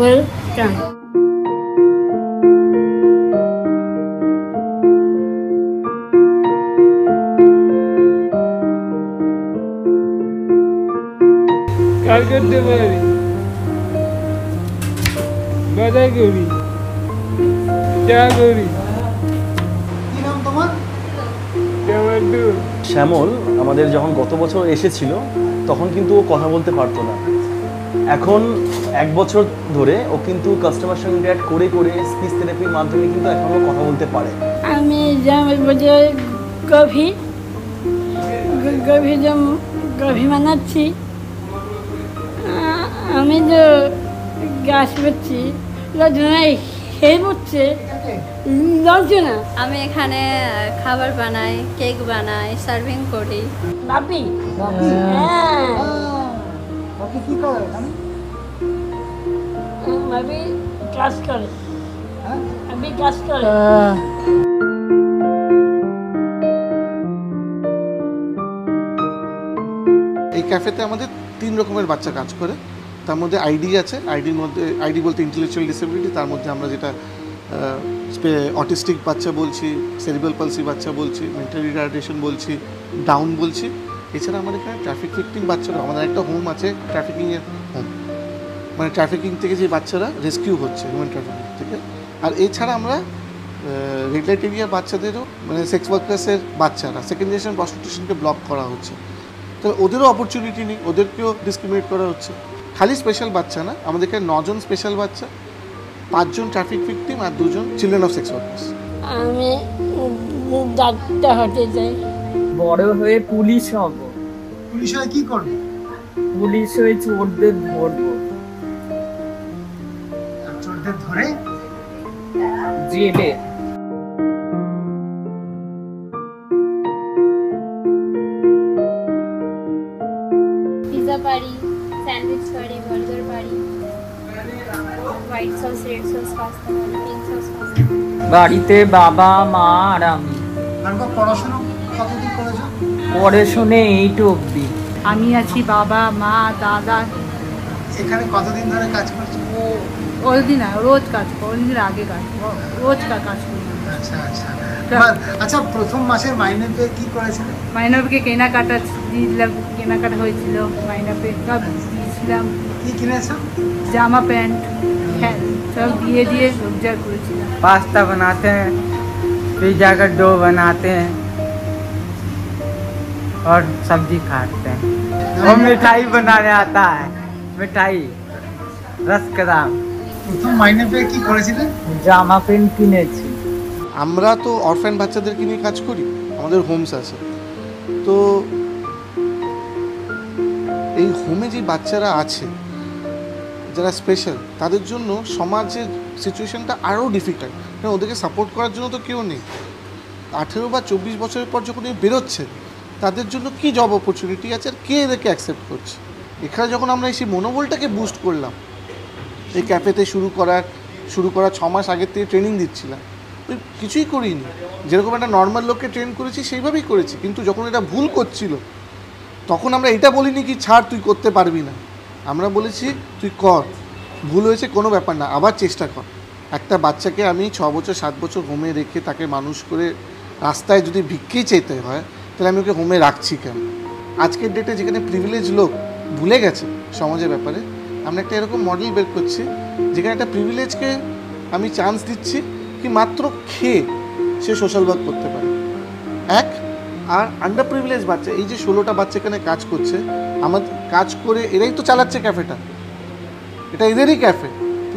Welcome. কাজ করতে পারি, বাজার করি, চা করি। কি নাম তোমার? শ্যামল আমাদের যখন গত বছর এসেছিল তখন কিন্তু ও কথা বলতে পারতো না। এখন 1 বছর ধরে ও কিন্তু কাস্টমার সঙ্গে ইন্টারঅ্যাক্ট করে করে স্পিচ থেরাপির মাধ্যমে কিন্তু এখনও কথা বলতে পারে। আমি জামের বাজার কফি বানাচ্ছি। আমি তো গাছ করছি, লজনায় খেয়ে পড়ছে লজনা। আমি এখানে খাবার বানাই, কেক বানাই, সার্ভিং করি। বাপি হ্যাঁ। বাকি কি করে এখানে? বাপি কাজ করে, হ্যাঁ? বাপি কাজ করে। এই ক্যাফেতে আমাদের 3 রকমের বাচ্চা কাজ করে। তার মধ্যে আইডি আছে, আইডির মধ্যে আইডি বলতে ইন্টেলেকচুয়াল ডিসেবিলিটি, তার মধ্যে আমরা যেটা অটিস্টিক বাচ্চা বলছি, সেরিব্রাল পালসি বাচ্চা বলছি, মেন্টাল রিটার্ডেশন বলছি, ডাউন বলছি। এছাড়া আমাদের এখানে ট্রাফিক ভিকটিম বাচ্চারা, আমাদের একটা হোম আছে ট্রাফিকিংয়ের হোম, মানে ট্রাফিকিং থেকে যে বাচ্চারা রেস্কিউ হচ্ছে হিউম্যান ট্রাফিকিং থেকে। আর এছাড়া আমরা রেড লাইট এরিয়ার বাচ্চাদেরও, মানে সেক্স ওয়ার্কার্সের বাচ্চারা সেকেন্ড জেনারেশন প্রস্টিটিউশনকে ব্লক করা হচ্ছে, তাহলে ওদেরও অপরচুনিটি নেই, ওদেরকেও ডিসক্রিমিনেট করা হচ্ছে। খালি স্পেশাল বাচ্চা না, আমাদের এখানে 9 জন স্পেশাল বাচ্চা, 5 জন ট্রাফিক ভিকটিম আর 2 জন চিলড্রেন অফ সেক্স ওয়ার্কার্স। আমি ডাক্তার হতে চাই, বড় হয়ে পুলিশ হব। পুলিশ হয়ে কি করবে? পুলিশ হয়ে চোরদের ধরবো, চোরদের ধরে জেলে। পিৎজা পারি, স্যান্ডউইচ পারি, বার্গার পারি, white sauce, red sauce pasta পারি, পিঙ্ক সস পাস্তা। বাড়িতে বাবা মা আর আমি। তারপর পড়াশোনা কতদিন করেছো? পড়াশুনে 8 অবধি। আমি আছি, বাবা মা দাদা। এখানে কতদিন ধরে কাজ করছো? ওই না রোজ কাজ করি, ওই আগে রোজ কাজ করি। আচ্ছা আচ্ছা। আচ্ছা, প্রথম মাসের মাইনে পেয়ে কি করেছিলে? মাইনবকে কেনাকাটা দিয়েছিলাম, কেনাকাটা হয়েছিল, মাইনবে সব দিয়েছিলাম। কি কিনেছো? জামা প্যান্ট सब দিয়ে রোজগার করেছিলাম। पास्ता बनाते हैं, पिज्जा का डो बनाते हैं और सब्जी खाते हैं और मिठाई बनाने आता है, मिठाई रसकदाम। প্রথম মাইনে পেয়ে কি করেছিলে? জামা প্যান্ট কিনেছি। আমরা তো অরফ্যান বাচ্চাদেরকে নিয়ে কাজ করি, আমাদের হোমস আছে। তো এই হোমে যে বাচ্চারা আছে যারা স্পেশাল, তাদের জন্য সমাজের সিচুয়েশনটা আরও ডিফিকাল্ট, কারণ ওদেরকে সাপোর্ট করার জন্য তো কেউ নেই। 18 বা 24 বছরের পর যখন এই বেরোচ্ছে, তাদের জন্য কি জব অপরচুনিটি আছে আর কে এদেরকে অ্যাকসেপ্ট করছে? এখানে যখন আমরা এই মনোবলটাকে বুস্ট করলাম, এই ক্যাফেতে শুরু করার 6 মাস আগের থেকে ট্রেনিং দিচ্ছিলাম, কিছুই করিনি, যেরকম একটা নর্মাল লোককে ট্রেন করেছি সেইভাবেই করেছি। কিন্তু যখন এটা ভুল করছিল, তখন আমরা এটা বলিনি কি ছাড় তুই করতে পারবি না, আমরা বলেছি তুই কর, ভুল হয়েছে কোনো ব্যাপার না, আবার চেষ্টা কর। একটা বাচ্চাকে আমি 6 বছর 7 বছর হোমে রেখে তাকে মানুষ করে রাস্তায় যদি ভিক্ষেই চাইতে হয়, তাহলে আমি ওকে হোমে রাখছি কেন? আজকের ডেটে যেখানে প্রিভিলেজ লোক ভুলে গেছে সমাজের ব্যাপারে, আমরা একটা এরকম মডেল বের করছি যেখানে একটা প্রিভিলেজকে আমি চান্স দিচ্ছি কি মাত্র খেয়ে সে সোশ্যাল ওয়ার্ক করতে পারে। আর আন্ডার প্রিভিলেজ বাচ্চা, এই যে 16টা বাচ্চা এখানে কাজ করছে, আমাদের কাজ করে এরাই তো চালাচ্ছে ক্যাফেটা, এটা এদেরই ক্যাফে।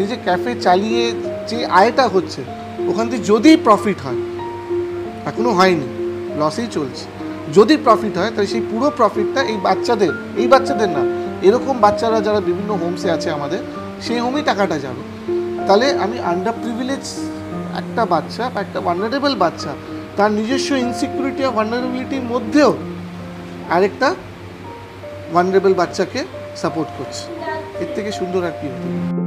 এই যে ক্যাফে চালিয়ে যে আয়টা হচ্ছে, ওখান থেকে যদি প্রফিট হয়, এখনও হয়নি, লসেই চলছে, যদি প্রফিট হয় তাহলে সেই পুরো প্রফিটটা এই বাচ্চাদের না, এরকম বাচ্চারা যারা বিভিন্ন হোমসে আছে আমাদের, সেই হোমেই টাকাটা যাবে। তাহলে আমি আন্ডার প্রিভিলেজ একটা বাচ্চা বা একটা ভালনারেবল বাচ্চা, তার নিজস্ব ইনসিকিউরিটি আর ভালনারেবিলিটির মধ্যেও আরেকটা ভালনারেবল বাচ্চাকে সাপোর্ট করছে, এর থেকে সুন্দর আর কি হতে পারে?